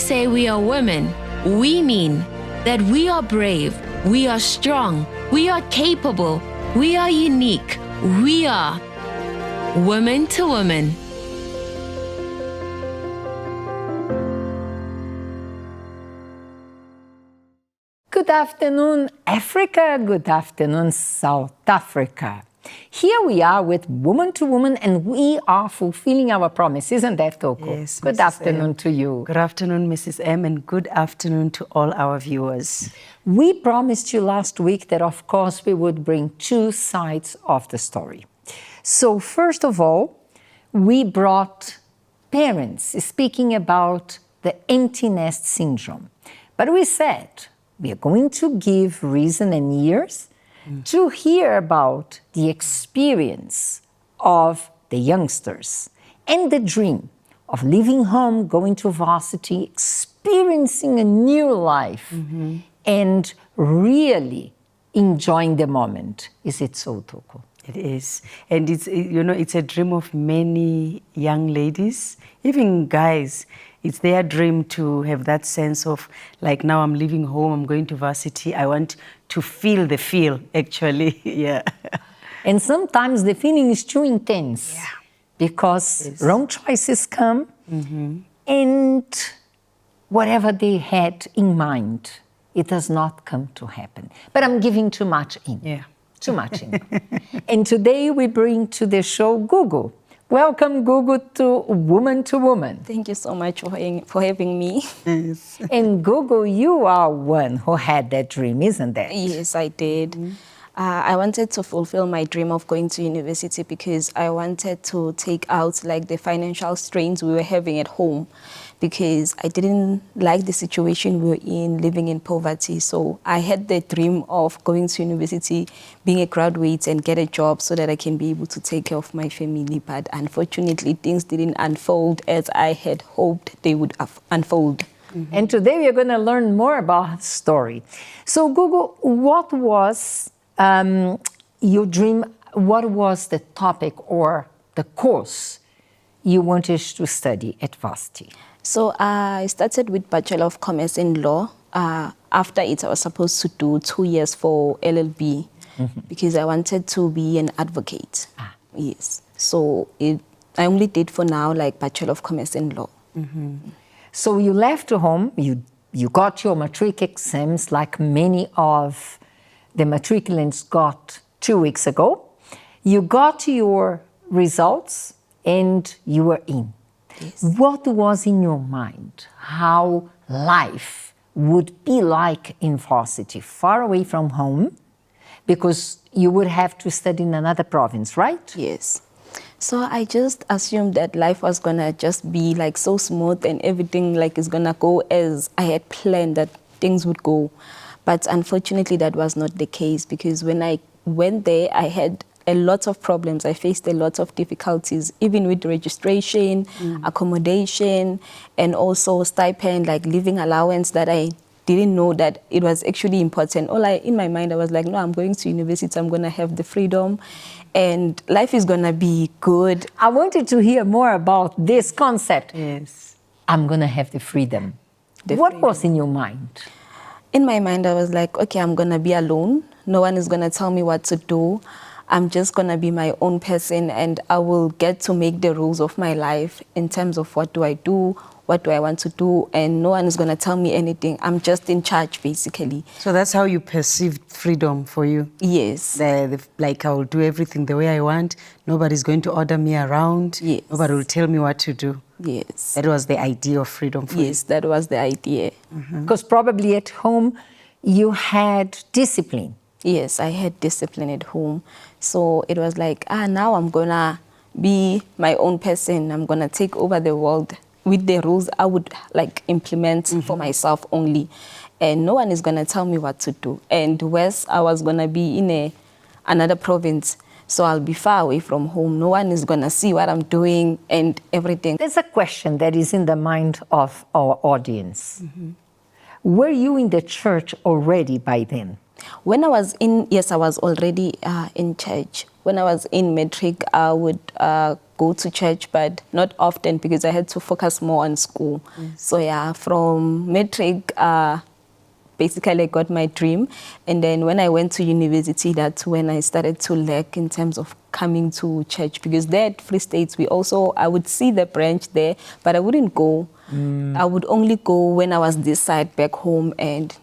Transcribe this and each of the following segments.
say we are women, we mean that we are brave, we are strong, we are capable, we are unique, we are woman to woman. Good afternoon, Africa. Good afternoon, South Africa. Here we are with Woman to Woman, and we are fulfilling our promise. Isn't that, Coco? Yes, Good Mrs. afternoon M. to you. Good afternoon, Mrs. M, and good afternoon to all our viewers. We promised you last week that, of course, we would bring two sides of the story. So, first of all, we brought parents speaking about the empty nest syndrome. But we said we are going to give reason and ears to hear about the experience of the youngsters and the dream of leaving home, going to varsity, experiencing a new life, and really enjoying the moment. Is it so, Toko? It is. And it's, you know, it's a dream of many young ladies, even guys. It's their dream to have that sense of, like, now I'm leaving home, I'm going to varsity. I want to feel the feel, actually. Yeah. And sometimes the feeling is too intense because wrong choices come and whatever they had in mind, it does not come to happen. But I'm giving too much in. Yeah. Too much in. And today we bring to the show Gugu. Welcome, Gugu, to Woman to Woman. Thank you so much for having me. Yes. And Gugu, you are one who had that dream, isn't that? Yes, I did. I wanted to fulfill my dream of going to university because I wanted to take out like the financial strains we were having at home, because I didn't like the situation we were in, living in poverty. So I had the dream of going to university, being a graduate and get a job so that I can be able to take care of my family. But unfortunately, things didn't unfold as I had hoped they would unfold. And today we are going to learn more about her story. So Gugu, what was your dream? What was the topic or the course you wanted to study at varsity? So I started with Bachelor of Commerce in Law. After it, I was supposed to do 2 years for LLB because I wanted to be an advocate. Yes. So I only did for now like Bachelor of Commerce in Law. So you left home, you got your matric exams like many of the matriculants got 2 weeks ago. You got your results and you were in. Yes. What was in your mind? How life would be like in varsity, far away from home, because you would have to study in another province, right? Yes. So I just assumed that life was gonna just be like so smooth and everything like is gonna go as I had planned that things would go. But unfortunately, that was not the case, because when I went there, I had a lot of problems. I faced a lot of difficulties, even with registration, accommodation, and also stipend, like living allowance that I didn't know that it was actually important. In my mind, I was like, no, I'm going to university, I'm gonna have the freedom, and life is gonna be good. I wanted to hear more about this concept. Yes. I'm gonna have the freedom. What was in your mind? In my mind, I was like, okay, I'm gonna be alone. No one is gonna tell me what to do. I'm just gonna be my own person, and I will get to make the rules of my life in terms of what do I do, what do I want to do, and no one is gonna tell me anything. I'm just in charge, basically. So that's how you perceived freedom for you? Yes. Like, I will do everything the way I want. Nobody's going to order me around. Yes. Nobody will tell me what to do. Yes. That was the idea of freedom for you? Yes, that was the idea. Because probably at home you had discipline. Yes, I had discipline at home. So it was like, now I'm gonna be my own person. I'm gonna take over the world with the rules I would like implement for myself only. And no one is gonna tell me what to do. And worse, I was gonna be in another province. So I'll be far away from home. No one is gonna see what I'm doing and everything. There's a question that is in the mind of our audience. Were you in the church already by then? When I was in, yes, I was already in church. when I was in matric, I would go to church, but not often because I had to focus more on school. So yeah, from matric, basically I got my dream. And then when I went to university, that's when I started to lack in terms of coming to church, because there at Free States, I would see the branch there, but I wouldn't go. I would only go when I was this side back home, and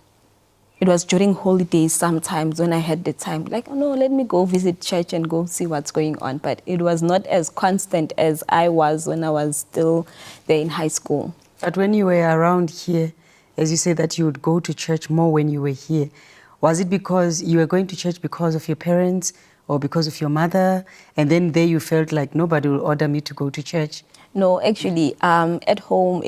it was during holidays sometimes when I had the time, like, oh no, let me go visit church and go see what's going on. But it was not as constant as I was when I was still there in high school. But when you were around here, as you said that you would go to church more when you were here, was it because you were going to church because of your parents or because of your mother? And then there you felt like nobody will order me to go to church? No, actually, at home,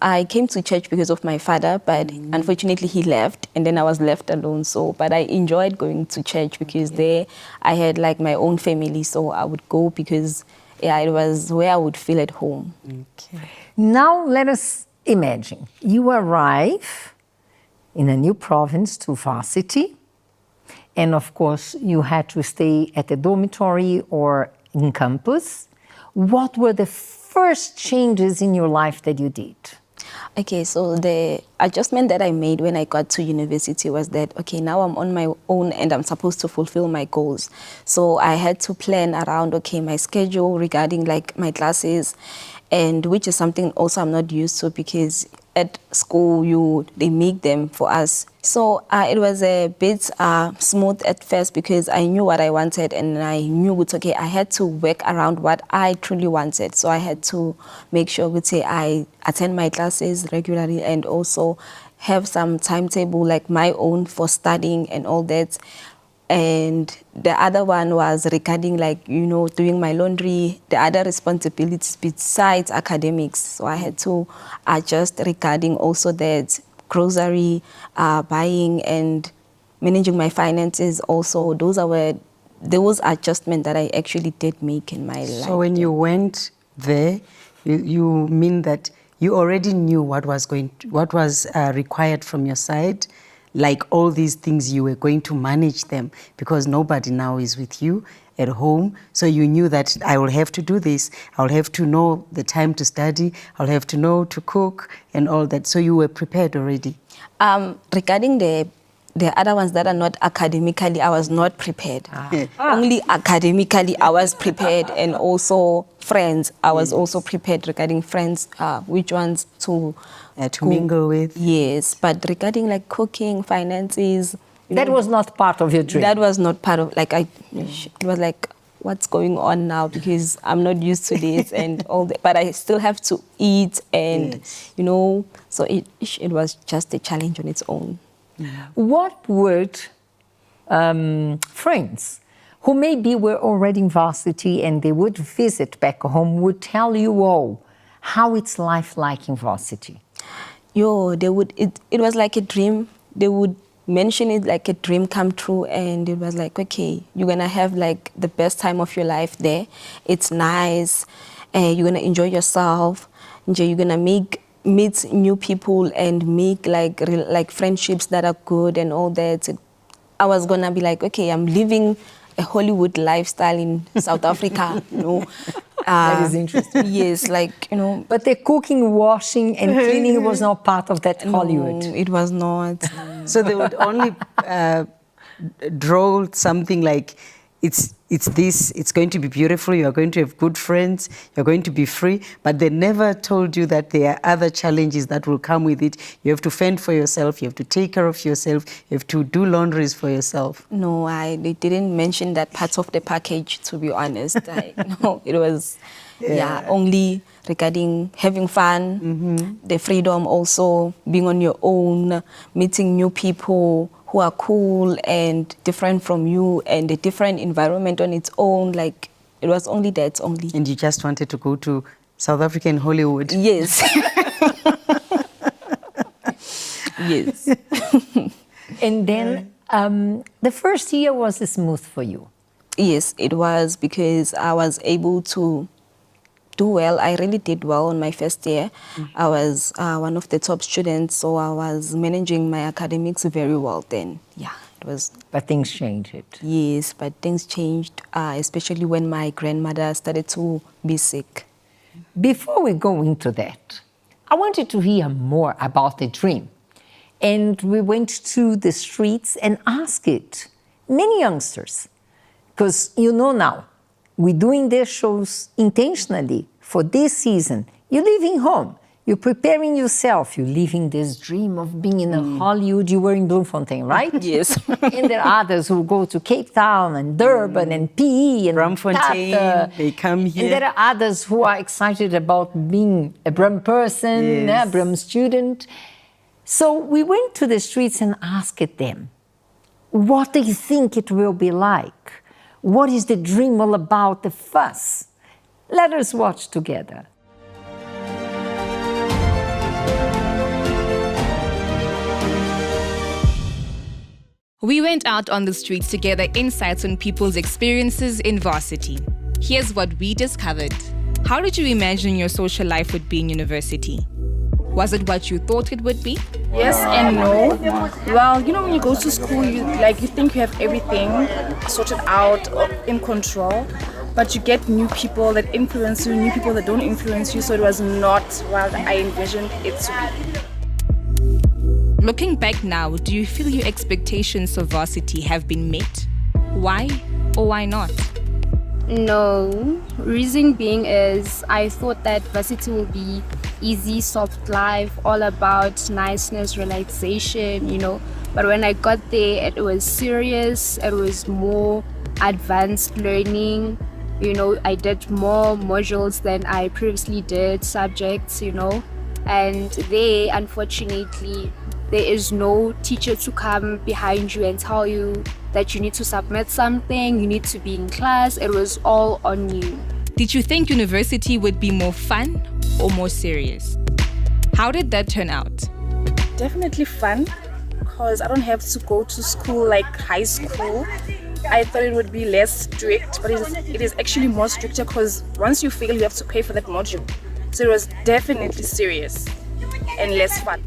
I came to church because of my father, but unfortunately he left, and then I was left alone. So, but I enjoyed going to church because there I had like my own family, so I would go because, yeah, it was where I would feel at home. Okay. Now let us imagine you arrive in a new province to varsity, and of course you had to stay at a dormitory or in campus. What were the first changes in your life that you did? Okay, so the adjustment that I made when I got to university was that, okay, now I'm on my own and I'm supposed to fulfill my goals. So I had to plan around, okay, my schedule regarding like my classes, and which is something also I'm not used to because at school they make them for us. So it was a bit smooth at first because I knew what I wanted, and I knew it's okay. I had to work around what I truly wanted. So I had to make sure I attend my classes regularly and also have some timetable like my own for studying and all that. And the other one was regarding doing my laundry, the other responsibilities besides academics. So I had to adjust regarding also that grocery buying and managing my finances also. Those adjustments that I actually did make in my life. So when you went there, you mean that you already knew what was required from your side, like all these things you were going to manage them because nobody now is with you at home. So you knew that I will have to do this. I'll have to know the time to study. I'll have to know to cook and all that. So you were prepared already. Regarding the other ones that are not academically, I was not prepared. Only academically, I was prepared, and also friends. I was also prepared regarding friends, which ones to mingle with. Yes, but regarding like cooking, finances, that was not part of your dream. That was not part of it was like, what's going on now? Because I'm not used to this and all that. But I still have to eat, and so it was just a challenge on its own. What would friends who maybe were already in varsity and they would visit back home would tell you all how it's life like in varsity? It was like a dream. They would mention it like a dream come true, and it was like, okay, you're gonna have like the best time of your life there. It's nice, you're gonna enjoy yourself, you're gonna meet new people and make like friendships that are good and all that. I was gonna be like, okay, I'm living a Hollywood lifestyle in South Africa, That is interesting. Yes, But the cooking, washing, and cleaning was not part of that Hollywood. No, it was not. So they would only draw something like, it's going to be beautiful, you're going to have good friends, you're going to be free, but they never told you that there are other challenges that will come with it. You have to fend for yourself, you have to take care of yourself, you have to do laundries for yourself. No, they didn't mention that part of the package, to be honest. It was only regarding having fun, the freedom also, being on your own, meeting new people who are cool and different from you, and a different environment on its own. Like, it was only that only. And you just wanted to go to South African Hollywood? Yes. Yes. And then the first year was smooth for you? Yes, it was, because I was able to do well. I really did well on my first year. I was one of the top students, so I was managing my academics very well then. Yeah, It was, But things changed. yes, but things changed, especially when my grandmother started to be sick. Before we go into that, I wanted to hear more about the dream. And we went to the streets and asked it, many youngsters, because you know now, we're doing their shows intentionally for this season. You're leaving home, you're preparing yourself, you're living this dream of being in a Hollywood. You were in Bloemfontein, right? Yes. And there are others who go to Cape Town and Durban and PE and Braamfontein, Tata. they come here. And there are others who are excited about being a Brum person, Yes. a Brum student. So we went to the streets and asked them, what do you think it will be like? What is the dream all about, the fuss? Let us watch together. We went out on the streets to gather insights on people's experiences in varsity. Here's what we discovered. How did you imagine your social life would be in university? Was it what you thought it would be? Yes and no. Well, you know, when you go to school, you think you have everything sorted out or in control, but you get new people that influence you, new people that don't influence you. So it was not what I envisioned it to be. Looking back now, do you feel your expectations of varsity have been met? Why or why not? No. Reason being is I thought that varsity will be easy, soft life, all about niceness, relaxation, you know. But when I got there, it was serious. It was more advanced learning. You know, I did more modules than I previously did, subjects, you know. And there, unfortunately, there is no teacher to come behind you and tell you that you need to submit something, you need to be in class. It was all on you. Did you think university would be more fun or more serious? How did that turn out? Definitely fun, because I don't have to go to school like high school. I thought it would be less strict, but it is actually more stricter, because once you fail, you have to pay for that module. So it was definitely serious and less fun.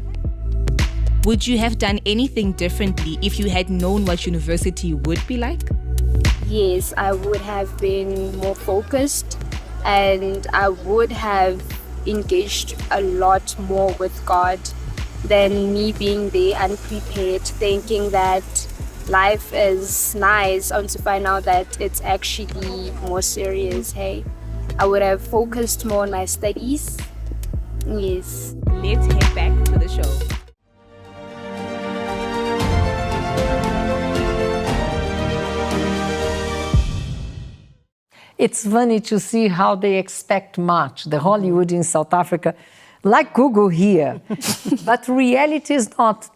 Would you have done anything differently if you had known what university would be like? Yes, I would have been more focused and I would have engaged a lot more with God than me being there unprepared, thinking that life is nice, only to find out that it's actually more serious. Hey, I would have focused more on my studies. Yes. Let's head back to the show. It's funny to see how they expect much, the Hollywood in South Africa, like Google here. But reality is not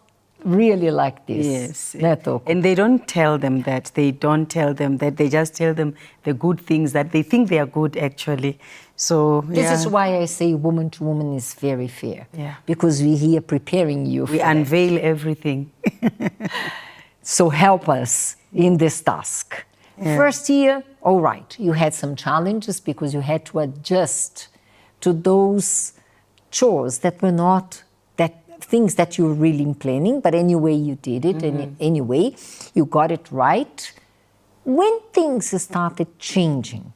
really like this. Yes. Neto. And they don't tell them that. They don't tell them that. They just tell them the good things that they think they are good, actually. So This is why I say woman to woman is very fair. Yeah. Because we're here preparing you for we that. unveil everything. So help us in this task. Yeah. First year, all right, you had some challenges because you had to adjust to those chores that were not things that you were really planning, but anyway you did it, and anyway you got it right. When things started changing?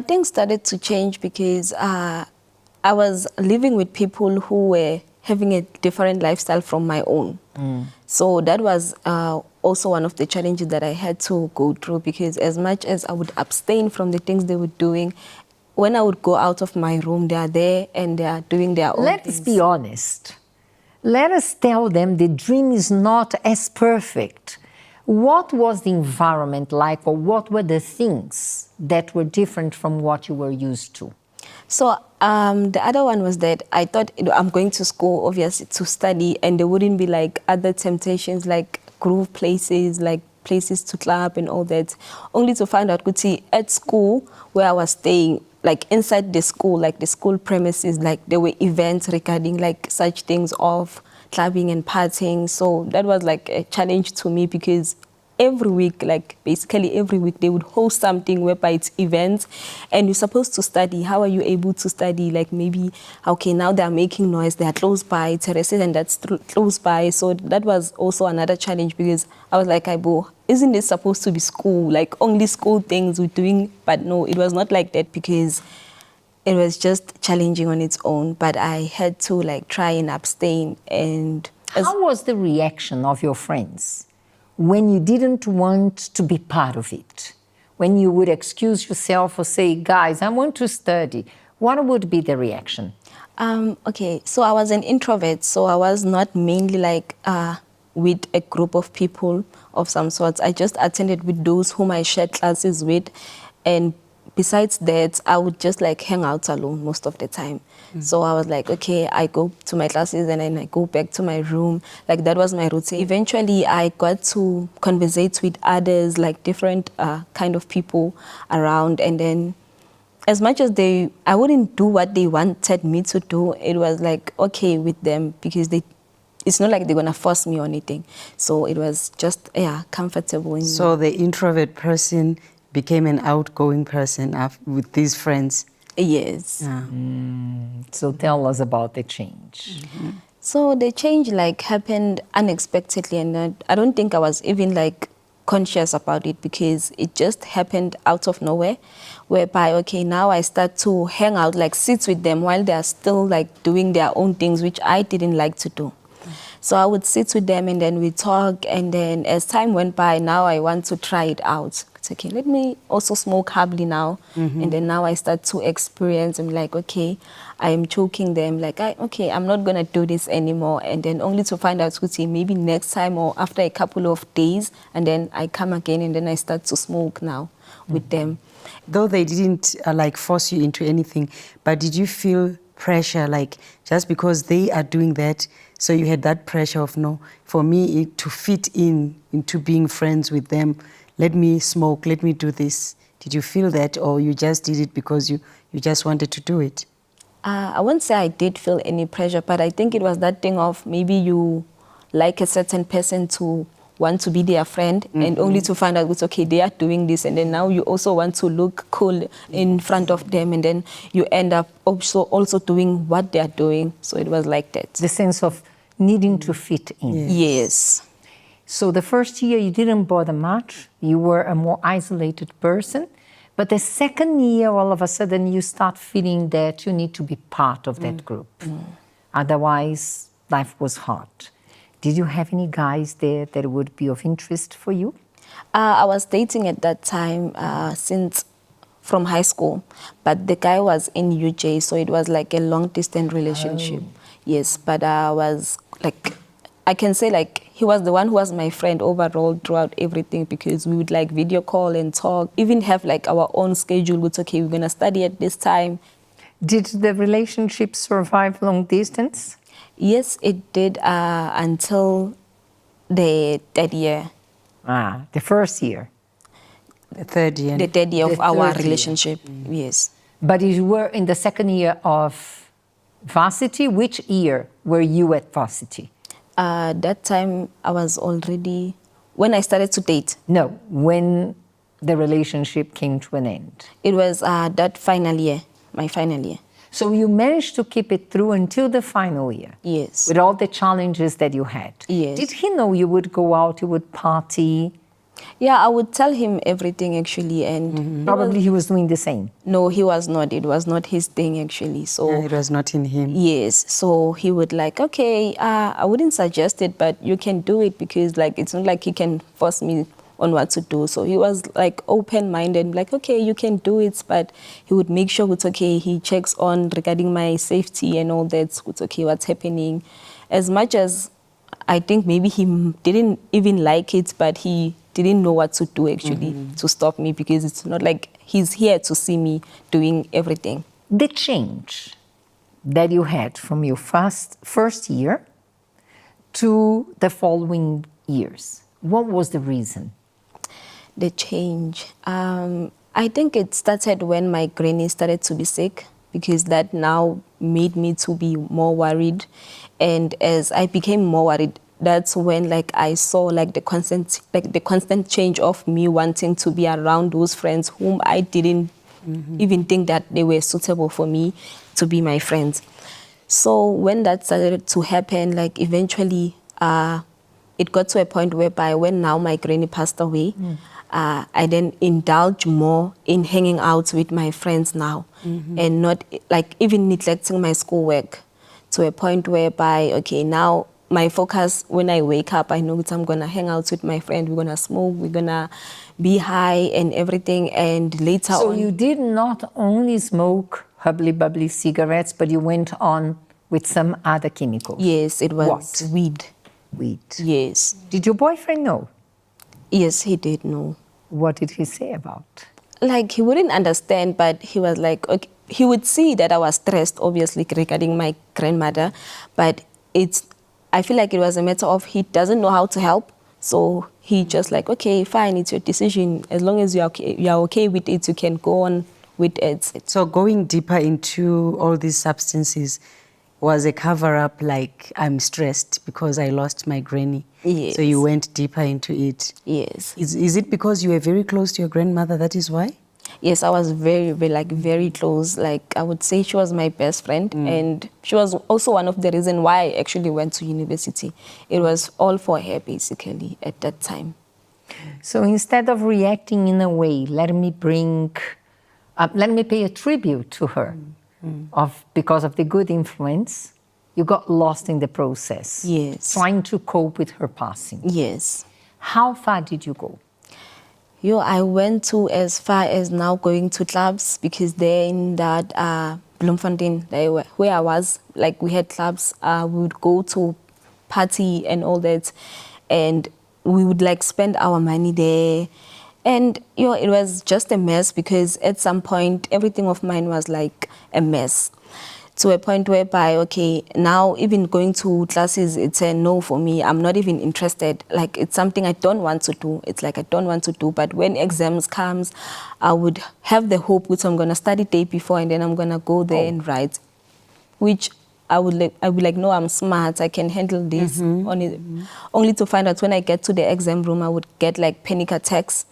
Things started to change because I was living with people who were having a different lifestyle from my own. So that was also one of the challenges that I had to go through, because as much as I would abstain from the things they were doing, when I would go out of my room, they are there and they are doing their own Let's things. be honest. Let us tell them the dream is not as perfect. What was the environment like, or what were the things that were different from what you were used to? So the other one was that I thought I'm going to school, obviously, to study, and there wouldn't be like other temptations like groove places, like places to club and all that. Only to find out, Kuti, at school where I was staying, like inside the school, like the school premises, like there were events regarding like such things of clubbing and partying. So that was like a challenge to me, because every week, like basically every week, they would host something whereby it's events and you're supposed to study. How are you able to study? Like maybe, okay, now they're making noise, they're close by, it's a resident that's close by. So that was also another challenge because I was like, Aibo, isn't this supposed to be school? Like only school things we're doing? But no, it was not like that because it was just challenging on its own. But I had to like try and abstain. And how was the reaction of your friends when you didn't want to be part of it? When you would excuse yourself or say, guys, I want to study, what would be the reaction? Okay, so I was an introvert, so I was not mainly like with a group of people of some sorts. I just attended with those whom I shared classes with, and besides that, I would just like hang out alone most of the time. So I was like, okay, I go to my classes and then I go back to my room. Like that was my routine. Eventually, I got to conversate with others, like different kind of people around. And then as much as I wouldn't do what they wanted me to do, it was like okay with them because it's not like they're going to force me or anything. So it was just, comfortable. So the introvert person became an outgoing person with these friends. Yes. So tell us about the change. So the change like happened unexpectedly, and I don't think I was even like conscious about it because it just happened out of nowhere, whereby, okay, now I start to hang out, like sit with them while they're still like doing their own things, which I didn't like to do. So I would sit with them and then we talk, and then as time went by, now I want to try it out. It's okay, let me also smoke herbally now. And then now I start to experience, I'm like, okay, I am choking them, like, okay, I'm not gonna do this anymore. And then only to find out, maybe next time or after a couple of days, and then I come again and then I start to smoke now with them. Though they didn't like force you into anything, but did you feel pressure, like just because they are doing that, so you had that pressure of, no, for me to fit into being friends with them, let me smoke, let me do this. Did you feel that, or you just did it because you just wanted to do it? I won't say I did feel any pressure, but I think it was that thing of maybe you like a certain person to want to be their friend, and only to find out it's okay, they are doing this, and then now you also want to look cool in front of them, and then you end up also doing what they are doing. So it was like that. The sense of needing to fit in. Yes. So the first year you didn't bother much, you were a more isolated person, but the second year all of a sudden you start feeling that you need to be part of that group. Otherwise, life was hard. Did you have any guys there that would be of interest for you? I was dating at that time since from high school, but the guy was in UJ, so it was like a long-distance relationship. Yes, but I was like, I can say like he was the one who was my friend overall throughout everything, because we would like video call and talk, even have like our own schedule. It's okay, we're gonna study at this time. Did the relationship survive long distance? Yes, it did until the third year. The first year. The third year. The third year of our third year. relationship, yes. But you were in the second year of varsity. Which year were you at varsity? That time I was already, when I started to date. No, when the relationship came to an end. It was that final year, my final year. So you managed to keep it through until the final year? Yes. With all the challenges that you had? Yes. Did he know you would go out, you would party? Yeah, I would tell him everything actually, and Probably he was doing the same. no, he was not. It was not his thing actually. So It was not in him. yes, so he would like, okay, I wouldn't suggest it, but you can do it, because like it's not like he can force me on what to do. So he was like open-minded, like, okay, you can do it, but he would make sure it's okay. He checks on regarding my safety and all that. It's okay, what's happening. As much as I think maybe he didn't even like it, but he didn't know what to do actually to stop me, because it's not like he's here to see me doing everything. The change that you had from your first year to the following years, what was the reason? The change. I think it started when my granny started to be sick, because that now made me to be more worried. And as I became more worried, that's when like I saw like the constant change of me wanting to be around those friends whom I didn't even think that they were suitable for me to be my friends. So when that started to happen, like eventually it got to a point whereby when now my granny passed away, I then indulge more in hanging out with my friends now and not like even neglecting my schoolwork, to a point whereby, okay, now my focus when I wake up, I know that I'm going to hang out with my friend, we're going to smoke, we're going to be high and everything, and later on... So you did not only smoke hubbly bubbly cigarettes, but you went on with some other chemicals? Yes, it was What? weed. Weed. Yes. Did your boyfriend know? Yes, he did know. What did he say about? Like, he wouldn't understand, but he was like, okay, he would see that I was stressed, obviously, regarding my grandmother, but I feel like it was a matter of he doesn't know how to help, so he just like, okay, fine, it's your decision. As long as you're okay with it, you can go on with it. So going deeper into all these substances was a cover-up, like I'm stressed because I lost my granny. Yes. So you went deeper into it. Yes. Is it because you were very close to your grandmother, that is why? Yes, I was very close. Like, I would say she was my best friend, and she was also one of the reasons why I actually went to university. It was all for her, basically, at that time. So instead of reacting in a way, let me pay a tribute to her, because of the good influence, you got lost in the process. Yes. Trying to cope with her passing. Yes. How far did you go? I went to as far as now going to clubs, because there in that Bloemfontein, where I was, like we had clubs, we would go to party and all that, and we would like spend our money there. And it was just a mess, because at some point everything of mine was like a mess, to a point whereby, okay, now even going to classes, it's a no for me. I'm not even interested. Like, it's something I don't want to do. It's like I don't want to do. But when exams comes, I would have the hope which I'm going to study day before, and then I'm going to go there and write, which I would be like, no, I'm smart. I can handle this. Only to find out when I get to the exam room, I would get like panic attacks.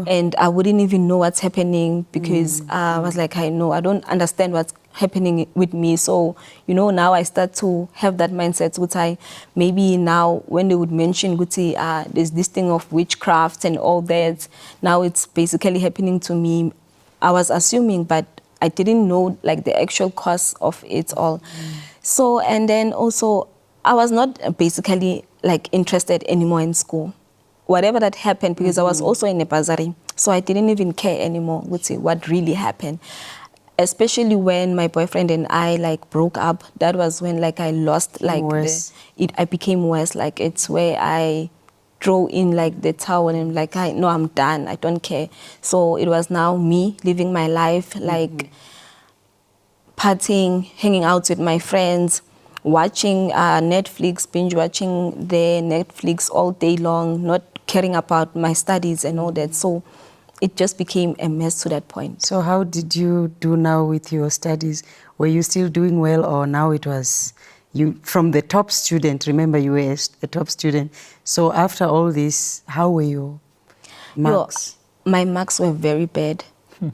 And I wouldn't even know what's happening, because I was like, I don't understand what's happening with me. So, now I start to have that mindset, which maybe now when they would mention, there's this thing of witchcraft and all that, now it's basically happening to me. I was assuming, but I didn't know like the actual cause of it all. So, and then also, I was not basically like interested anymore in school. Whatever that happened, because I was also in a bursary, so I didn't even care anymore what really happened. Especially when my boyfriend and I like broke up, that was when like I lost like I became worse. Like, it's where I throw in like the towel and I'm like, I'm done, I don't care. So it was now me living my life, like partying, hanging out with my friends, watching Netflix, binge watching the Netflix all day long, not caring about my studies and all that. So it just became a mess to that point. So how did you do now with your studies? Were you still doing well, or now it was you from the top student? Remember, you were a top student. So after all this, how were your marks? My marks were very bad.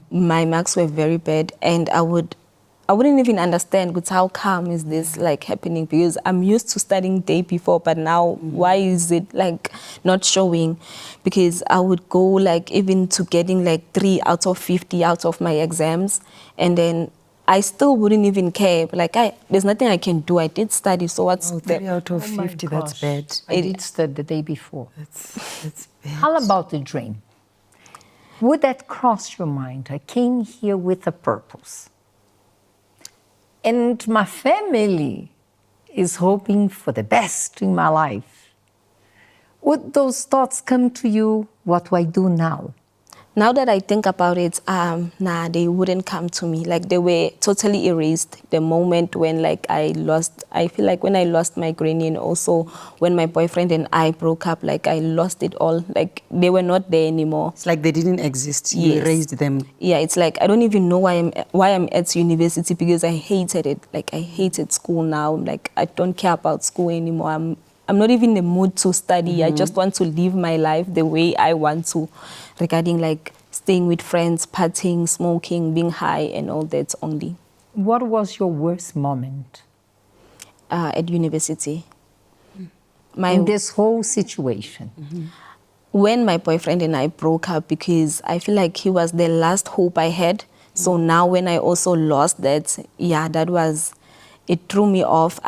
My marks were very bad, and I wouldn't even understand how come is this like happening, because I'm used to studying day before, but now why is it like not showing? Because I would go like even to getting like 3 out of 50 out of my exams, and then I still wouldn't even care. Like, there's nothing I can do. I did study, so what's 3 out of 50, that's bad. I did study the day before. That's bad. How about the dream? Would that cross your mind? I came here with a purpose, and my family is hoping for the best in my life. Would those thoughts come to you? What do I do now? Now that I think about it, they wouldn't come to me. Like, they were totally erased the moment when I feel like when I lost my granny, and also when my boyfriend and I broke up, like I lost it all. Like, they were not there anymore. It's like they didn't exist. You erased them. Yeah, it's like I don't even know why I'm at university, because I hated it. Like, I hated school now. Like, I don't care about school anymore. I'm I'm not even in the mood to study. I just want to live my life the way I want to, regarding like staying with friends, partying, smoking, being high, and all that only. What was your worst moment At university. in this whole situation? When my boyfriend and I broke up, because I feel like he was the last hope I had. So now when I also lost that, yeah, it threw me off.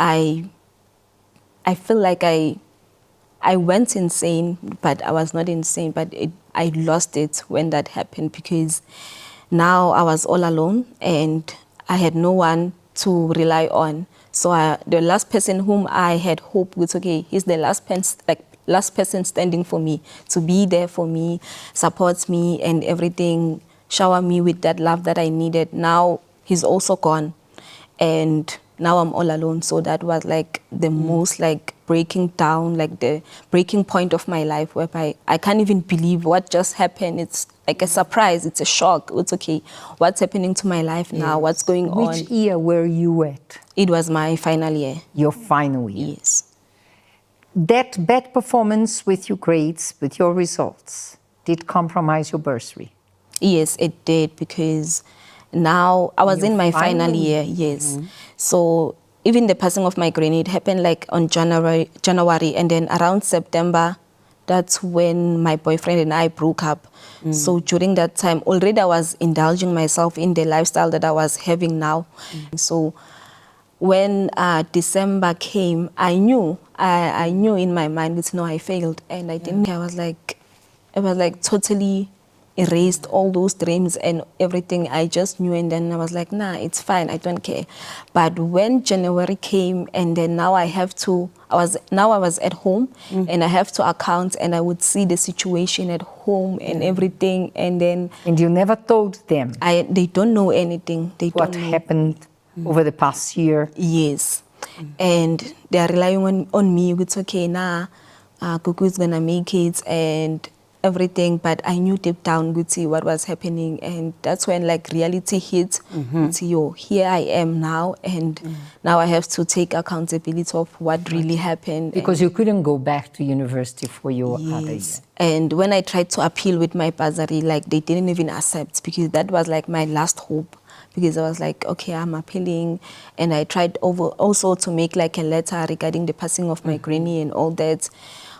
I feel like I went insane, but I was not insane, but I lost it when that happened, because now I was all alone and I had no one to rely on. So the last person whom I had hope with, okay, he's the last person standing for me, to be there for me, supports me and everything, shower me with that love that I needed. Now he's also gone, and now I'm all alone. So that was like the most like breaking down, like the breaking point of my life, whereby I can't even believe what just happened. It's like a surprise, it's a shock. It's okay, what's happening to my life now? What's going on? Which year were you at? It was my final year. Your final year. Yes. That bad performance with your grades, with your results, did compromise your bursary? Yes, it did, because now I was in my final year, yes. So even the passing of my granny, it happened like on January, and then around September, that's when my boyfriend and I broke up. So during that time, already I was indulging myself in the lifestyle that I was having now. So when December came, I knew in my mind, it's no, I failed, and I didn't. I was like totally erased all those dreams and everything. I just knew, and then I was like, nah, it's fine, I don't care. But when January came, and then now I was at home, and I have to account, and I would see the situation at home and everything, and then. And you never told them? They don't know anything. What happened over the past year? Yes. And they are relying on me. It's okay, nah, Kuku is gonna make it and everything. But I knew deep down, Guti, what was happening, and that's when like reality hit. Guti, here I am now, and now I have to take accountability of what really happened. Because you couldn't go back to university for your other year. And when I tried to appeal with my bursary, like they didn't even accept, because that was like my last hope. Because I was like, okay, I'm appealing. And I tried also to make like a letter regarding the passing of my granny and all that,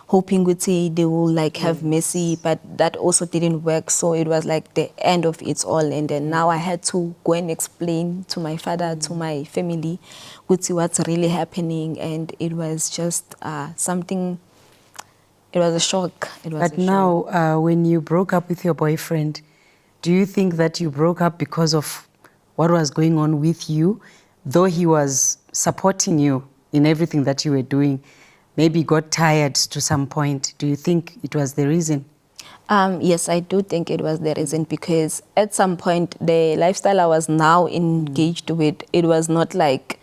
hoping they will like have mercy, but that also didn't work. So it was like the end of it all. And then now I had to go and explain to my father, to my family, what's really happening. And it was just something, it was a shock. But now, when you broke up with your boyfriend, do you think that you broke up because of what was going on with you, though he was supporting you in everything that you were doing? Maybe got tired to some point. Do you think it was the reason? Yes, I do think it was the reason, because at some point, the lifestyle I was now engaged with, it was not like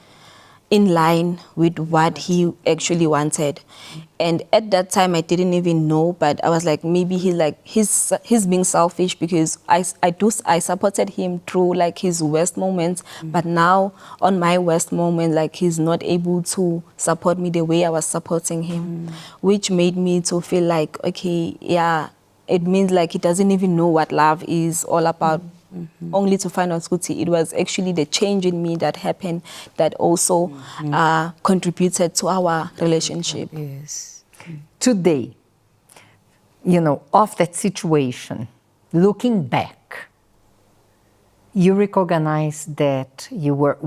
in line with what he actually wanted. And at that time, I didn't even know, but I was like, maybe he's being selfish, because I supported him through like his worst moments, but now on my worst moment, like he's not able to support me the way I was supporting him, which made me to feel like, okay, yeah, it means like he doesn't even know what love is all about. Only to find out it was actually the change in me that happened that also contributed to our relationship. Yes. Today, of that situation, looking back, you recognize that you were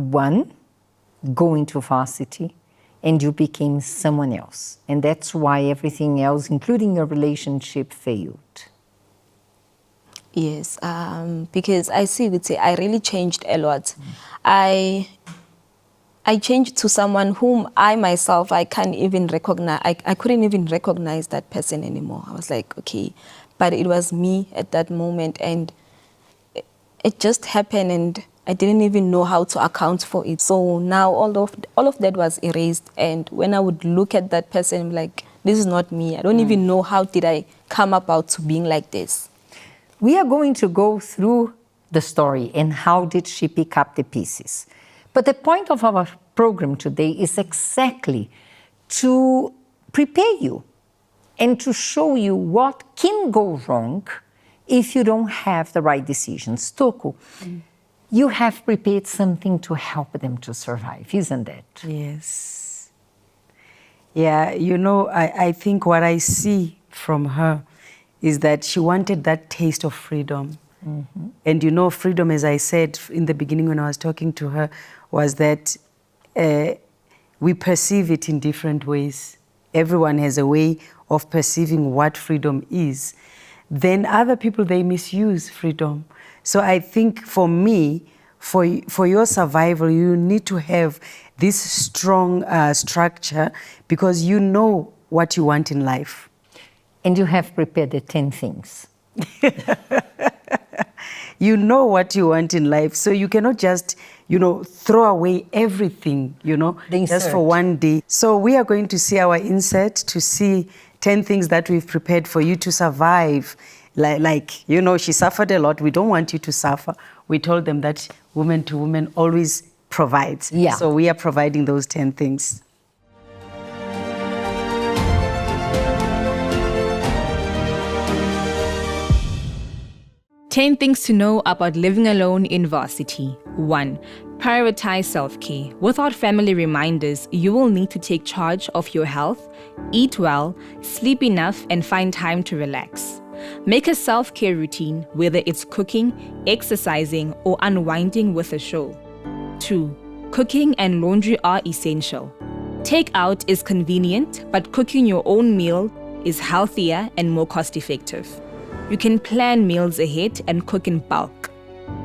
going to varsity, and you became someone else. And that's why everything else, including your relationship, failed. Yes, because I I really changed a lot. I changed to someone whom I myself, I can't even recognize. I couldn't even recognize that person anymore. I was like, okay, but it was me at that moment, and it just happened, and I didn't even know how to account for it. So now all of that was erased, and when I would look at that person, I'm like, this is not me. I don't even know how did I come about to being like this. We are going to go through the story and how did she pick up the pieces. But the point of our program today is exactly to prepare you and to show you what can go wrong if you don't have the right decisions. Toko, you have prepared something to help them to survive, isn't it? Yes. Yeah, you know, I think what I see from her is that she wanted that taste of freedom. And you know, freedom, as I said in the beginning when I was talking to her, was that we perceive it in different ways. Everyone has a way of perceiving what freedom is. Then other people, they misuse freedom. So I think for me, for your survival, you need to have this strong structure because you know what you want in life. And you have prepared the 10 things. You know what you want in life, so you cannot just, you know, throw away everything, you know, just for one day. So we are going to see our insert to see 10 things that we've prepared for you to survive. Like, you know, she suffered a lot. We don't want you to suffer. We told them that woman to woman always provides. Yeah. So we are providing those 10 things. Ten things to know about living alone in varsity. 1. Prioritize self-care. Without family reminders, you will need to take charge of your health, eat well, sleep enough, and find time to relax. Make a self-care routine, whether it's cooking, exercising, or unwinding with a show. 2. Cooking and laundry are essential. Takeout is convenient, but cooking your own meal is healthier and more cost-effective. You can plan meals ahead and cook in bulk.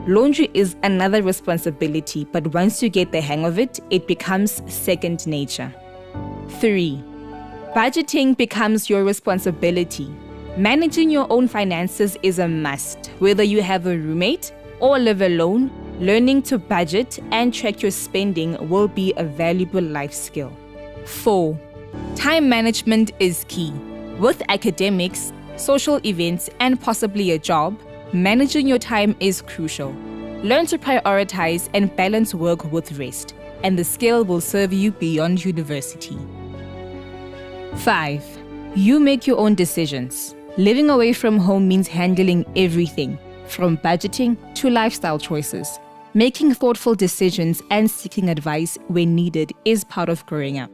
Laundry is another responsibility, but once you get the hang of it, it becomes second nature. 3. Budgeting becomes your responsibility. Managing your own finances is a must. Whether you have a roommate or live alone, learning to budget and track your spending will be a valuable life skill. 4. Time management is key. With academics, social events, and possibly a job, managing your time is crucial. Learn to prioritize and balance work with rest, and the skill will serve you beyond university. 5. You make your own decisions. Living away from home means handling everything, from budgeting to lifestyle choices. Making thoughtful decisions and seeking advice when needed is part of growing up.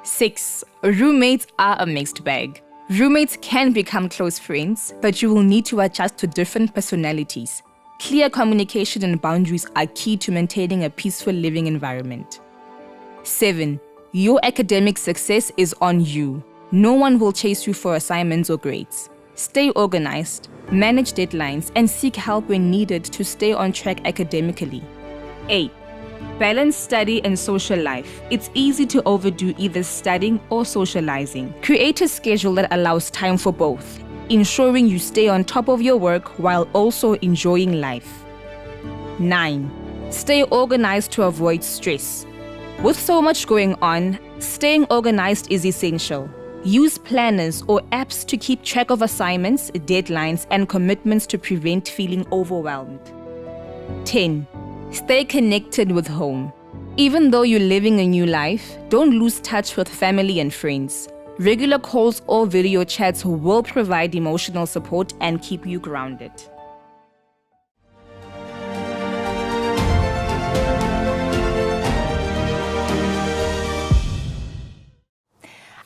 6. Roommates are a mixed bag. Roommates can become close friends, but you will need to adjust to different personalities. Clear communication and boundaries are key to maintaining a peaceful living environment. 7. Your academic success is on you. No one will chase you for assignments or grades. Stay organized, manage deadlines, and seek help when needed to stay on track academically. 8. Balance study and social life. It's easy to overdo either studying or socializing. Create a schedule that allows time for both, ensuring you stay on top of your work while also enjoying life. 9. Stay organized to avoid stress. With so much going on, staying organized is essential. Use planners or apps to keep track of assignments, deadlines, and commitments to prevent feeling overwhelmed. 10. Stay connected with home. Even though you're living a new life, don't lose touch with family and friends. Regular calls or video chats will provide emotional support and keep you grounded.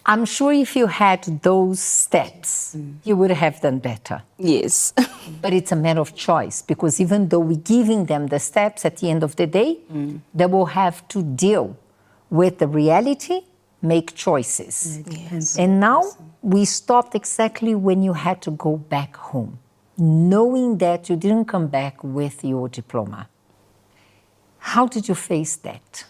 I'm sure if you had those steps, you would have done better. Yes. But it's a matter of choice, because even though we're giving them the steps, at the end of the day, they will have to deal with the reality, make choices. Yes. And now we stopped exactly when you had to go back home, knowing that you didn't come back with your diploma. How did you face that?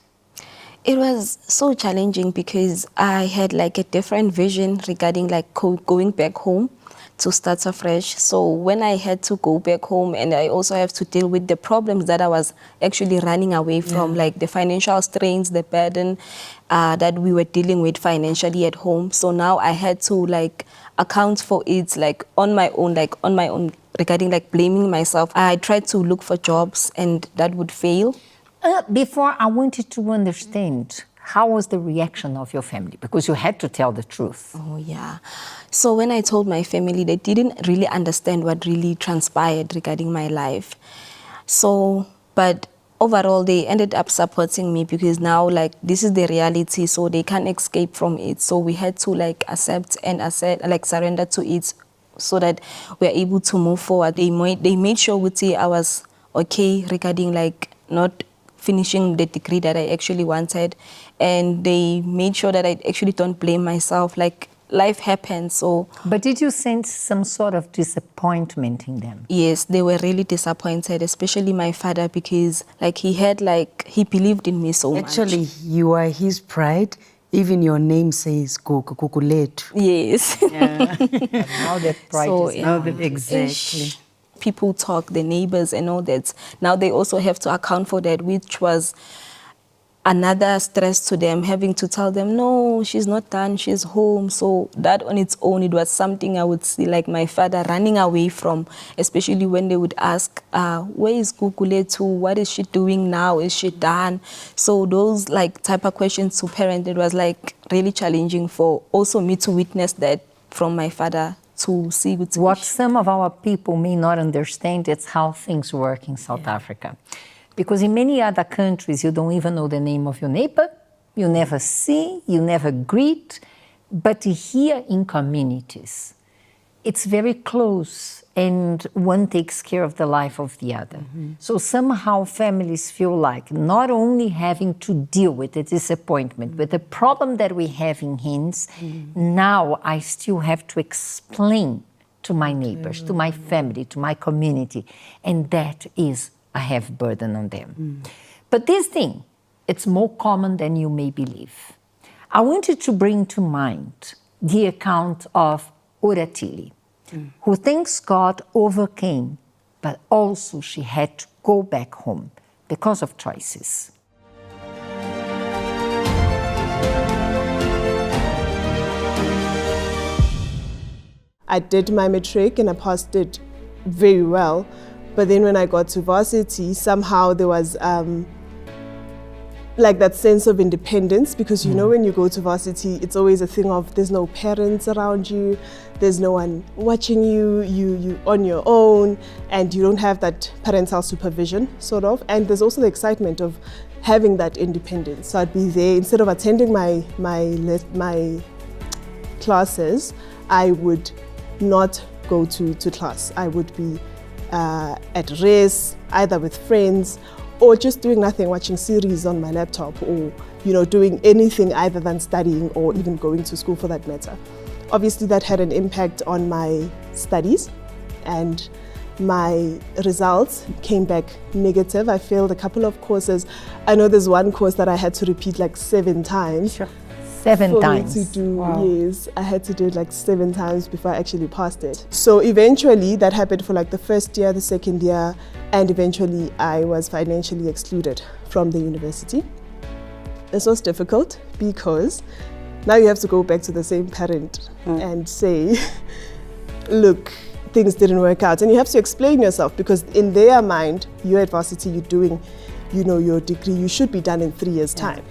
It was so challenging because I had like a different vision regarding like going back home to start afresh. So when I had to go back home, and I also have to deal with the problems that I was actually running away from, like the financial strains, the burden that we were dealing with financially at home. So now I had to like account for it like on my own regarding like blaming myself. I tried to look for jobs and that would fail. Before, I wanted to understand how was the reaction of your family? Because you had to tell the truth. Oh, yeah. So when I told my family, they didn't really understand what really transpired regarding my life. So, but overall, they ended up supporting me because now, like, this is the reality, so they can't escape from it. So we had to, like, accept and surrender to it so that we're able to move forward. They made sure I was okay regarding, like, not finishing the degree that I actually wanted. And they made sure that I actually don't blame myself. Like, life happens, so... But did you sense some sort of disappointment in them? Yes, they were really disappointed, especially my father, because, like, he believed in me so much. Actually, you are his pride. Even your name says Kukuletu. Yes. Yeah. Now that pride So, is yeah. Now that exactly. People talk, the neighbors and all that. Now they also have to account for that, which was another stress to them, having to tell them, no, she's not done, she's home. So that on its own, it was something I would see, like, my father running away from, especially when they would ask, where is Kukuletu? What is she doing now? Is she done? So those, like, type of questions to parents, it was, like, really challenging for also me to witness that from my father, to see what some of our people may not understand is how things work in South Africa. Because in many other countries, you don't even know the name of your neighbor, you never see, you never greet. But here in communities, it's very close and one takes care of the life of the other. So somehow families feel like not only having to deal with the disappointment, with the problem that we have in hands, now I still have to explain to my neighbors, to my family, to my community, and that is a heavy burden on them. But this thing, it's more common than you may believe. I wanted to bring to mind the account of Oratili, who thanks God overcame, but also she had to go back home because of choices. I did my matric and I passed it very well. But then when I got to varsity, somehow there was like that sense of independence, because you know when you go to varsity, it's always a thing of there's no parents around you, there's no one watching you, you on your own, and you don't have that parental supervision, sort of. And there's also the excitement of having that independence. So I'd be there, instead of attending my classes, I would not go to class. I would be at rest, either with friends, or just doing nothing, watching series on my laptop, or doing anything other than studying or even going to school for that matter. Obviously that had an impact on my studies, and my results came back negative. I failed a couple of courses. I know there's one course that I had to repeat like 7 times. Sure. 7 times. For me to do, wow. Yes, I had to do it like 7 times before I actually passed it. So eventually that happened for like the first year, the second year, and eventually I was financially excluded from the university. This was difficult because now you have to go back to the same parent and say, look, things didn't work out. And you have to explain yourself, because in their mind, you're at varsity, you're doing, your degree, you should be done in 3 years' time.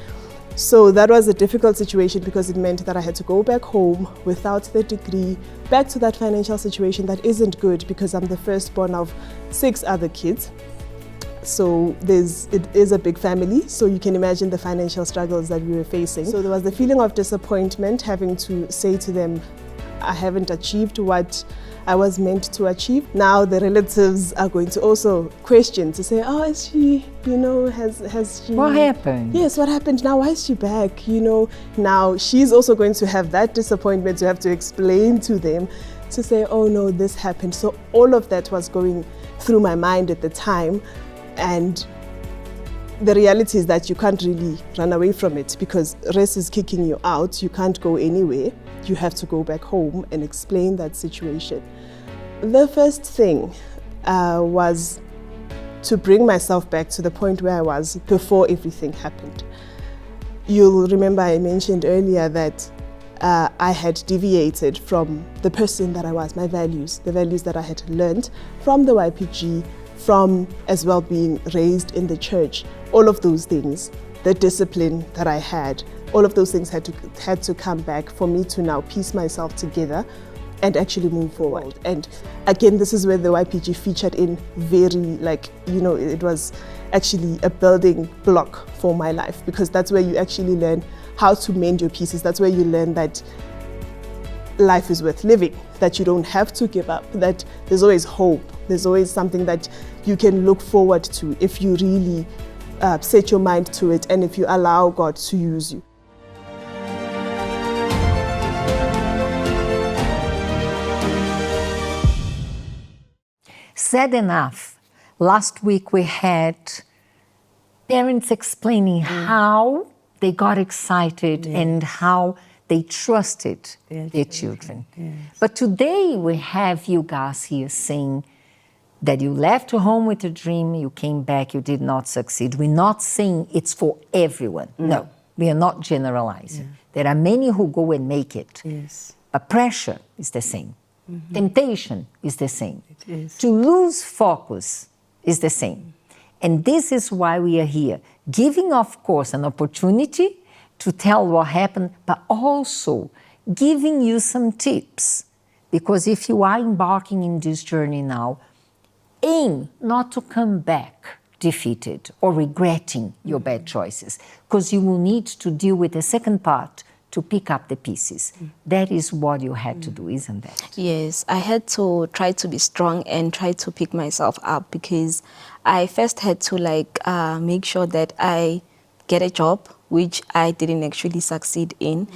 So that was a difficult situation, because it meant that I had to go back home without the degree, back to that financial situation that isn't good, because I'm the firstborn of 6 other kids. So it is a big family, so you can imagine the financial struggles that we were facing. So there was the feeling of disappointment, having to say to them, I haven't achieved what I was meant to achieve. Now the relatives are going to also question, to say, oh, is she, has she... What happened? Yes, what happened? Now why is she back? Now she's also going to have that disappointment to have to explain to them, to say, oh no, this happened. So all of that was going through my mind at the time. And the reality is that you can't really run away from it, because rest is kicking you out. You can't go anywhere. You have to go back home and explain that situation. The first thing was to bring myself back to the point where I was before everything happened. You'll remember I mentioned earlier that I had deviated from the person that I was, my values, the values that I had learned from the YPG, from as well being raised in the church. All of those things the discipline that I had, all of those things had to come back for me to now piece myself together and actually move forward. And again, this is where the YPG featured in very, like, you know, it was actually a building block for my life, because that's where you actually learn how to mend your pieces. That's where you learn that life is worth living, that you don't have to give up, that there's always hope, there's always something that you can look forward to if you really set your mind to it and if you allow God to use you. Sad enough, last week we had parents explaining how they got excited and how they trusted their children. Yes. But today we have you guys here saying that you left home with a dream, you came back, you did not succeed. We're not saying it's for everyone. No, we are not generalizing. There are many who go and make it. Yes. But pressure is the same. Temptation is the same. It is. To lose focus is the same. And this is why we are here, giving, of course, an opportunity to tell what happened, but also giving you some tips. Because if you are embarking in this journey now, aim not to come back defeated or regretting your bad choices, because you will need to deal with the second part to pick up the pieces. That is what you had to do, isn't that? Yes, I had to try to be strong and try to pick myself up, because I first had to make sure that I get a job, which I didn't actually succeed in.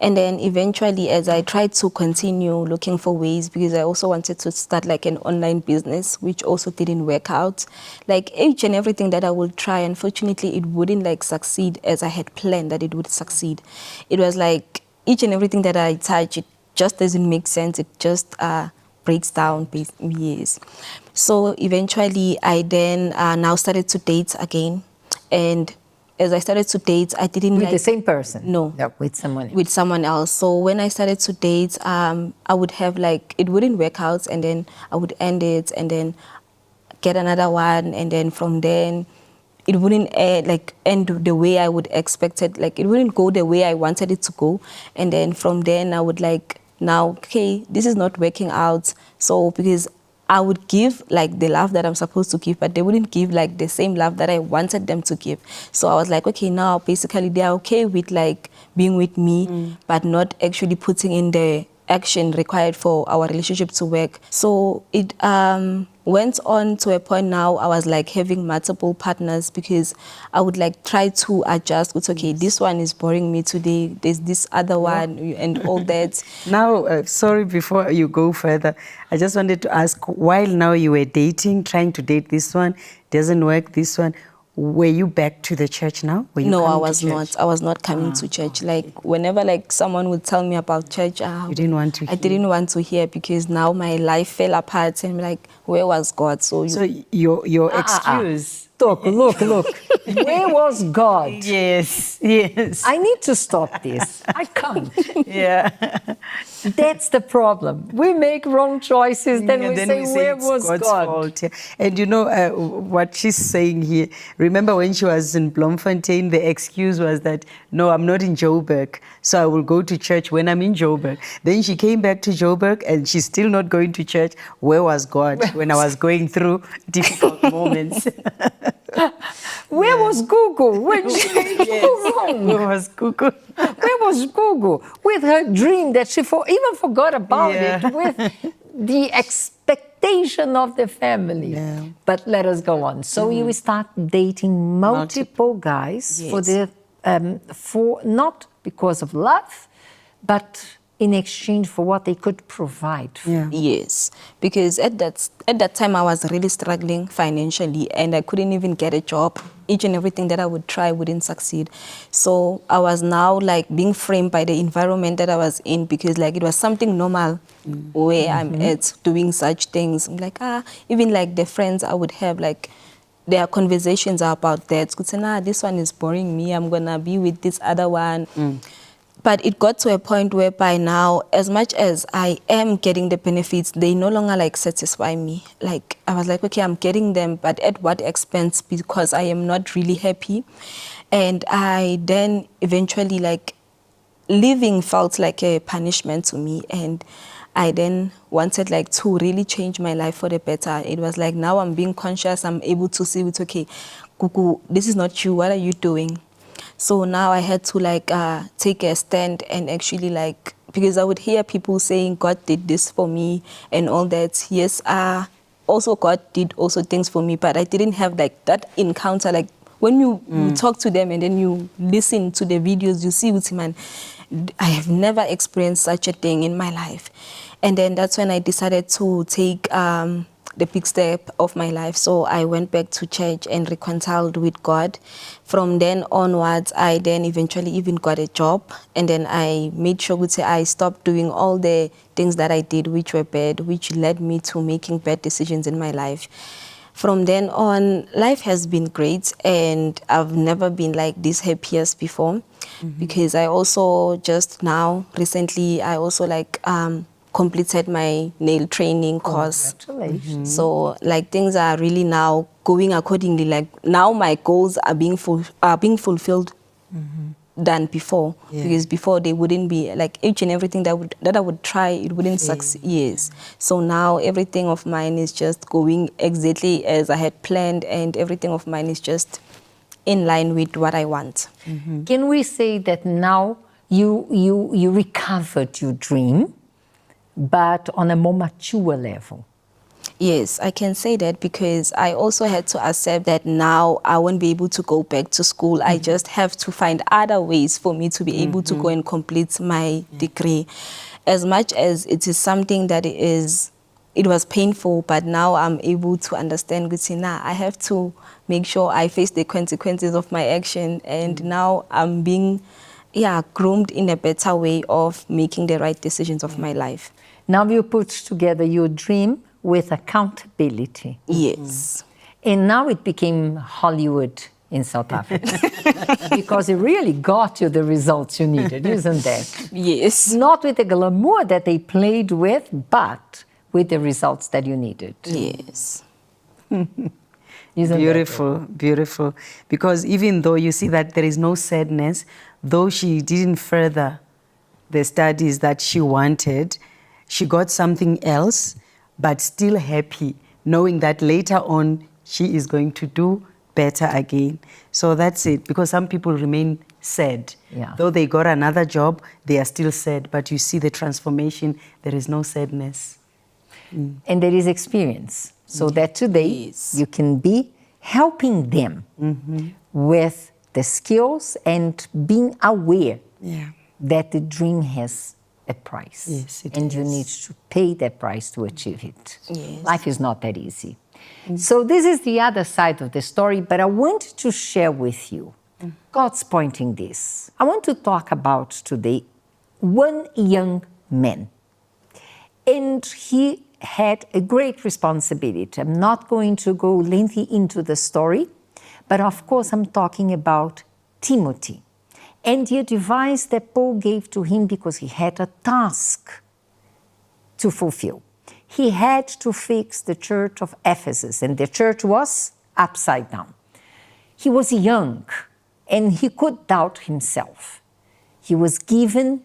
And then eventually, as I tried to continue looking for ways, because I also wanted to start like an online business, which also didn't work out. Like each and everything that I would try, unfortunately, it wouldn't succeed as I had planned that it would succeed. It was like each and everything that I touch, it just doesn't make sense. It just breaks down. Yes. So eventually, I then now started to date again. And as I started to date, I didn't With the same person? No. With someone else. With someone else. So when I started to date, I would have it wouldn't work out, and then I would end it and then get another one, and then from then it wouldn't end the way I would expect it. It wouldn't go the way I wanted it to go. And then from then I would now, okay, this is not working out. So because I would give the love that I'm supposed to give, but they wouldn't give the same love that I wanted them to give. So I was okay, now basically they are okay with being with me, but not actually putting in the action required for our relationship to work. So it went on to a point now I was having multiple partners, because I would try to adjust. It's okay, this one is boring me today, there's this other one and all that. Now, sorry, before you go further, I just wanted to ask, while now you were dating, trying to date this one, doesn't work, this one, were you back to the church now? Were you No, I coming was to church? not. I was not coming to church. Whenever someone would tell me about church, You didn't want to I hear? didn't want to hear, because now my life fell apart, and where was God? So your excuse... Look. Where was God? Yes. I need to stop this. I can't. Yeah. That's the problem. We make wrong choices, then we say, where it's was God's God? fault. Yeah. And you know what she's saying here, remember when she was in Bloemfontein, the excuse was that, no, I'm not in Joburg, so I will go to church when I'm in Joburg. Then she came back to Joburg and she's still not going to church. Where was God when I was going through difficult moments? Where was Google when she made wrong? Where was Google? Where was Google with her dream that she even forgot about it, with the expectation of the family? Yeah. But let us go on. So you start dating multiple guys for not because of love, but in exchange for what they could provide. Yeah. Yes, because at that time I was really struggling financially, and I couldn't even get a job. Each and everything that I would try wouldn't succeed. So I was now being framed by the environment that I was in, because it was something normal where I'm at doing such things. I'm even the friends I would have, their conversations are about that. Could say, nah, this one is boring me, I'm gonna be with this other one. But it got to a point whereby now, as much as I am getting the benefits, they no longer like satisfy me. Like I was like, okay, I'm getting them, but at what expense? Because I am not really happy. And I then eventually like living felt like a punishment to me. And I then wanted like to really change my life for the better. It was like now I'm being conscious. I'm able to see it's okay. Kuku, this is not you. What are you doing? So now I had to like take a stand and actually like, because I would hear people saying God did this for me and all that. Yes, also God did also things for me, but I didn't have like that encounter. Like when you talk to them and then you listen to the videos, you see with him, and I have never experienced such a thing in my life. And then that's when I decided to take the big step of my life. So I went back to church and reconciled with God. From then onwards, I then eventually even got a job. And then I made sure I stopped doing all the things that I did which were bad, which led me to making bad decisions in my life. From then on, life has been great, and I've never been like this happy as before. Because I also just now, recently, I also like completed my nail training course. Congratulations. So like things are really now going accordingly. Like now my goals are being fulfilled than before. Because before they wouldn't be like each and everything that I would try, it wouldn't succeed. Yes. So now everything of mine is just going exactly as I had planned, and everything of mine is just in line with what I want. Can we say that now you recovered your dream, but on a more mature level? Yes, I can say that, because I also had to accept that now I won't be able to go back to school. I just have to find other ways for me to be able to go and complete my degree. As much as it is something that it was painful, but now I'm able to understand, I have to make sure I face the consequences of my action. And now I'm being groomed in a better way of making the right decisions of my life. Now you put together your dream with accountability. Yes. And now it became Hollywood in South Africa. Because it really got you the results you needed, isn't that? Yes. Not with the glamour that they played with, but with the results that you needed. Yes. Isn't Beautiful, beautiful. Because even though you see that there is no sadness, though she didn't further the studies that she wanted, she got something else, but still happy, knowing that later on she is going to do better again. So that's it, because some people remain sad. Yeah. Though they got another job, they are still sad, but you see the transformation, there is no sadness. And there is experience. So that today you can be helping them with the skills and being aware that the dream has a price. Yes, it and you is. need to pay that price to achieve it. Yes. Life is not that easy. So this is the other side of the story, but I want to share with you God's pointing this. I want to talk about today one young man. And he had a great responsibility. I'm not going to go lengthy into the story, but of course I'm talking about Timothy and the advice that Paul gave to him, because he had a task to fulfill. He had to fix the church of Ephesus, and the church was upside down. He was young and he could doubt himself. He was given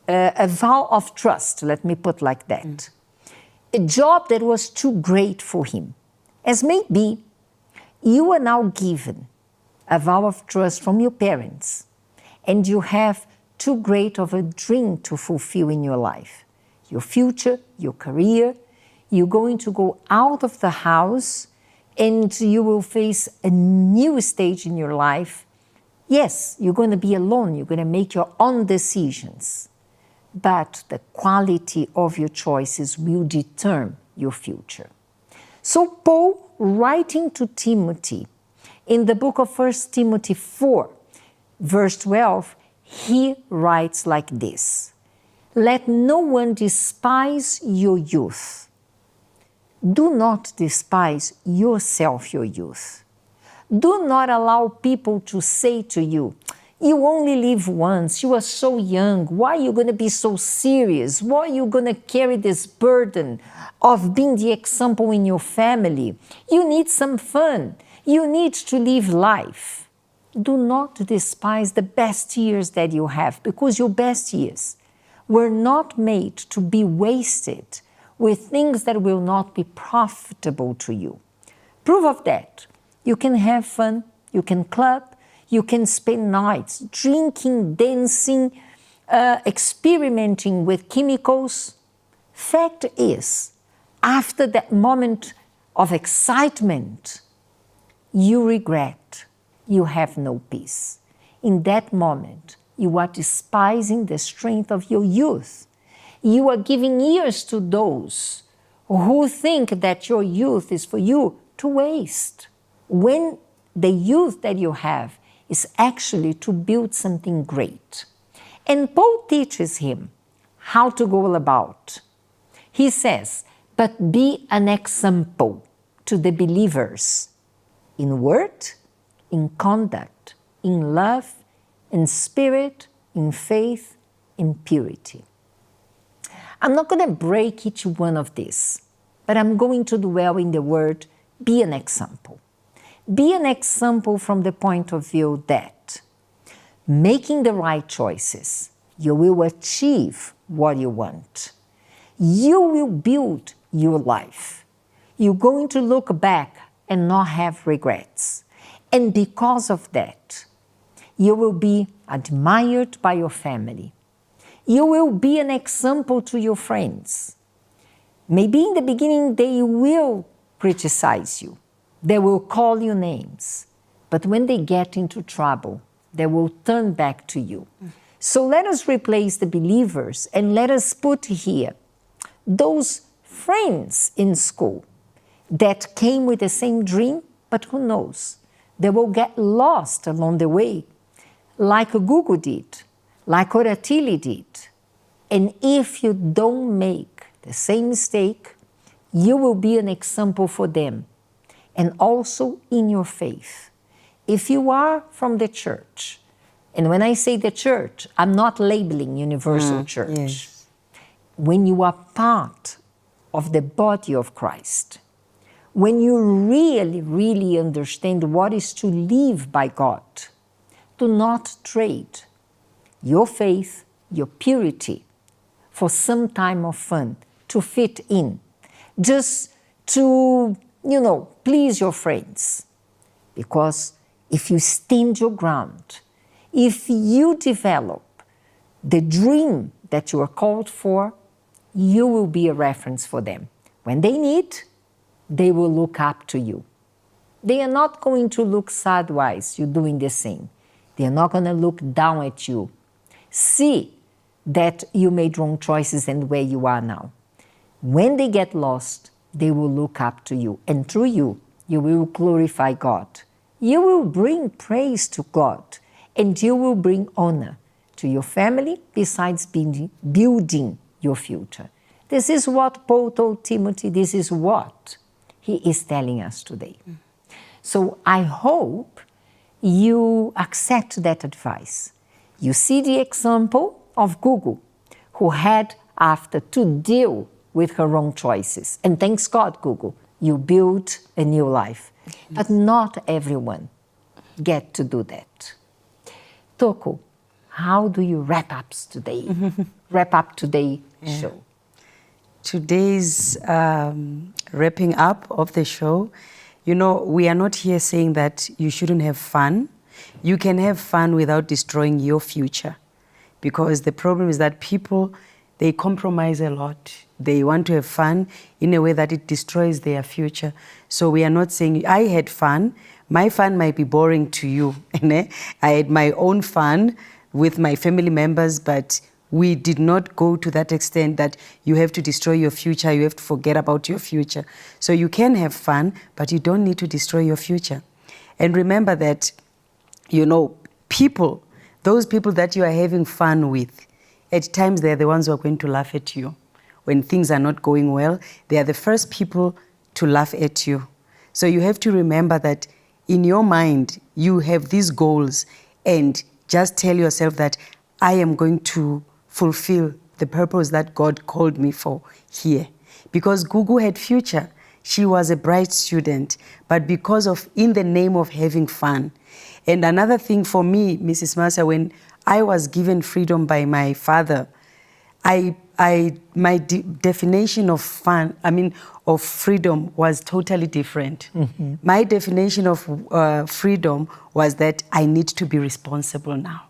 a vow of trust, let me put like that. A job that was too great for him. As may be, you are now given a vow of trust from your parents, and you have too great of a dream to fulfill in your life. Your future, your career, you're going to go out of the house and you will face a new stage in your life. Yes, you're going to be alone, you're going to make your own decisions, but the quality of your choices will determine your future. So Paul, writing to Timothy, in the book of 1 Timothy 4, verse 12, he writes like this: let no one despise your youth. Do not despise yourself, your youth. Do not allow people to say to you, You only live once. You are so young. Why are you going to be so serious? Why are you going to carry this burden of being the example in your family? You need some fun. You need to live life. Do not despise the best years that you have, because your best years were not made to be wasted with things that will not be profitable to you. Proof of that, you can have fun, you can club, you can spend nights drinking, dancing, experimenting with chemicals. Fact is, after that moment of excitement, you regret, you have no peace. In that moment, you are despising the strength of your youth. You are giving ears to those who think that your youth is for you to waste, when the youth that you have is actually to build something great. And Paul teaches him how to go about. He says, but be an example to the believers in word, in conduct, in love, in spirit, in faith, in purity. I'm not going to break each one of these, but I'm going to dwell in the word, be an example. Be an example from the point of view that making the right choices, you will achieve what you want. You will build your life. You're going to look back and not have regrets. And because of that, you will be admired by your family. You will be an example to your friends. Maybe in the beginning they will criticize you. They will call you names. But when they get into trouble, they will turn back to you. So let us replace the believers and let us put here those friends in school that came with the same dream, but who knows? They will get lost along the way, like Google did, like Oratili did. And if you don't make the same mistake, you will be an example for them. And also in your faith. If you are from the church, and when I say the church, I'm not labeling Universal Church. Yes. When you are part of the body of Christ, when you really, really understand what is to live by God, do not trade your faith, your purity, for some time of fun, to fit in, just to, please your friends. Because if you stand your ground, if you develop the dream that you are called for, you will be a reference for them. When they need, they will look up to you. They are not going to look sidewise, you doing the same. They are not going to look down at you. See that you made wrong choices and where you are now. When they get lost, they will look up to you. And through you, you will glorify God. You will bring praise to God. And you will bring honor to your family, besides building your future. This is what Paul told Timothy. This is what he is telling us today. So I hope you accept that advice. You see the example of Google, who had after to deal with her wrong choices. And thanks God, Google, you built a new life. But not everyone get to do that. Toko, how do you wrap up today's show? Today's wrapping up of the show, we are not here saying that you shouldn't have fun. You can have fun without destroying your future. Because the problem is that people, they compromise a lot. They want to have fun in a way that it destroys their future. So we are not saying, I had fun. My fun might be boring to you. I had my own fun with my family members, but we did not go to that extent that you have to destroy your future, you have to forget about your future. So you can have fun, but you don't need to destroy your future. And remember that, people, those people that you are having fun with, at times they're the ones who are going to laugh at you. When things are not going well, they are the first people to laugh at you. So you have to remember that in your mind, you have these goals, and just tell yourself that I am going to fulfill the purpose that God called me for here. Because Gugu had future. She was a bright student, but because of, in the name of having fun. And another thing for me, Mrs. Marcia, when I was given freedom by my father, my definition of fun, of freedom was totally different. Mm-hmm. My definition of freedom was that I need to be responsible now.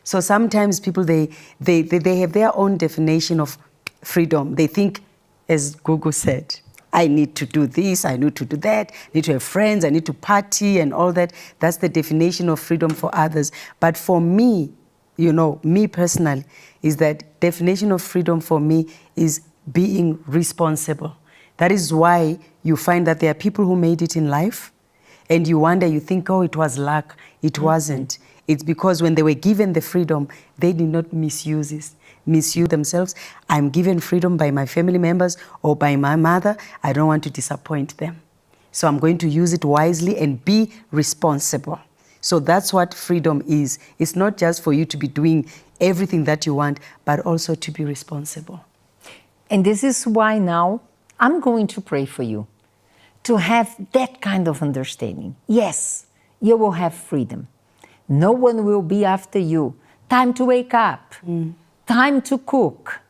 So sometimes people, they have their own definition of freedom. They think, as Gugu said, I need to do this, I need to do that, I need to have friends, I need to party and all that. That's the definition of freedom for others. But for me, me personally, is that definition of freedom for me is being responsible. That is why you find that there are people who made it in life and you wonder, you think, oh, it was luck. It wasn't. It's because when they were given the freedom, they did not misuse themselves. I'm given freedom by my family members or by my mother. I don't want to disappoint them. So I'm going to use it wisely and be responsible. So that's what freedom is. It's not just for you to be doing everything that you want, but also to be responsible. And this is why now I'm going to pray for you to have that kind of understanding. Yes, you will have freedom. No one will be after you. Time to wake up, time to cook,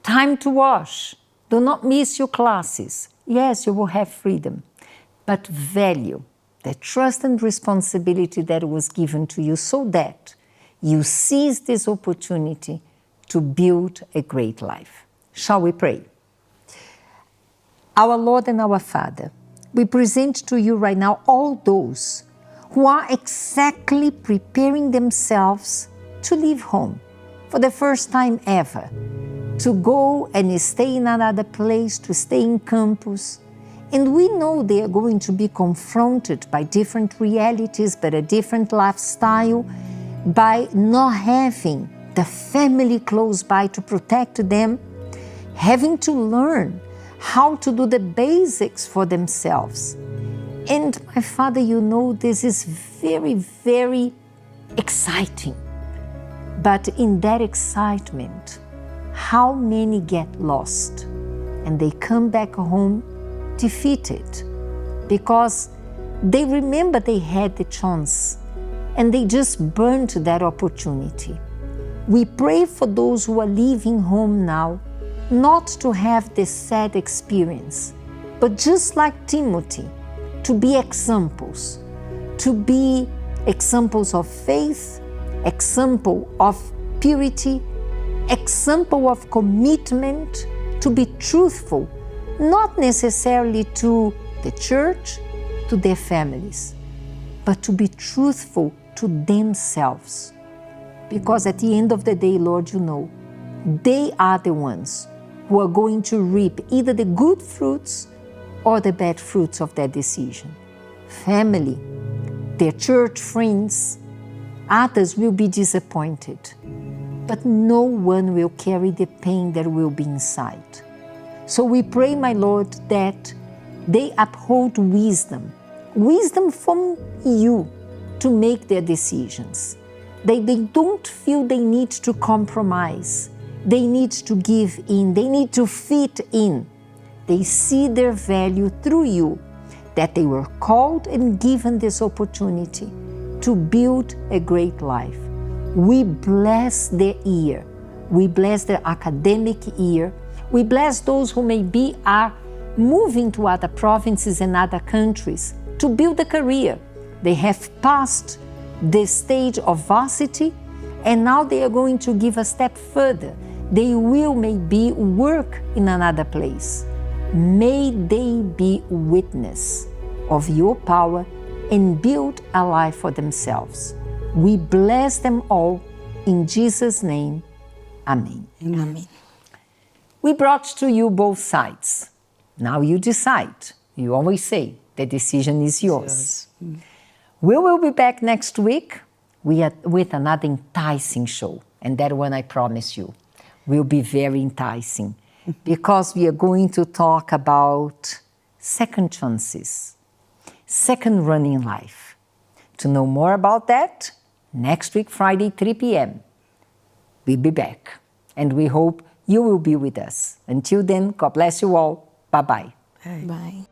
time to wash. Do not miss your classes. Yes, you will have freedom, but value the trust and responsibility that was given to you so that you seize this opportunity to build a great life. Shall we pray? Our Lord and our Father, we present to you right now all those who are exactly preparing themselves to leave home for the first time ever, to go and stay in another place, to stay in campus. And we know they are going to be confronted by different realities, by a different lifestyle, by not having the family close by to protect them, having to learn how to do the basics for themselves. And my Father, you know this is very, very exciting. But in that excitement, how many get lost and they come back home defeated because they remember they had the chance and they just burnt that opportunity. We pray for those who are leaving home now, not to have this sad experience, but just like Timothy, to be examples of faith, example of purity, example of commitment, to be truthful, not necessarily to the church, to their families, but to be truthful to themselves. Because at the end of the day, Lord, you know, they are the ones who are going to reap either the good fruits or the bad fruits of that decision. Family, their church friends, others will be disappointed, but no one will carry the pain that will be inside. So we pray, my Lord, that they uphold wisdom from you to make their decisions. They don't feel they need to compromise. They need to give in. They need to fit in. They see their value through you, that they were called and given this opportunity to build a great life. We bless their year. We bless their academic year. We bless those who are moving to other provinces and other countries to build a career. They have passed the stage of varsity and now they are going to give a step further. They will maybe work in another place. May they be witness of your power and build a life for themselves. We bless them all in Jesus' name. Amen. Amen. We brought to you both sides. Now you decide. You always say the decision is yours. We will be back next week with another enticing show. And that one, I promise you, will be very enticing because we are going to talk about second chances, second run in life. To know more about that, Next week, Friday, 3 p.m., we'll be back. And we hope you will be with us. Until then, God bless you all. Bye-bye. Bye.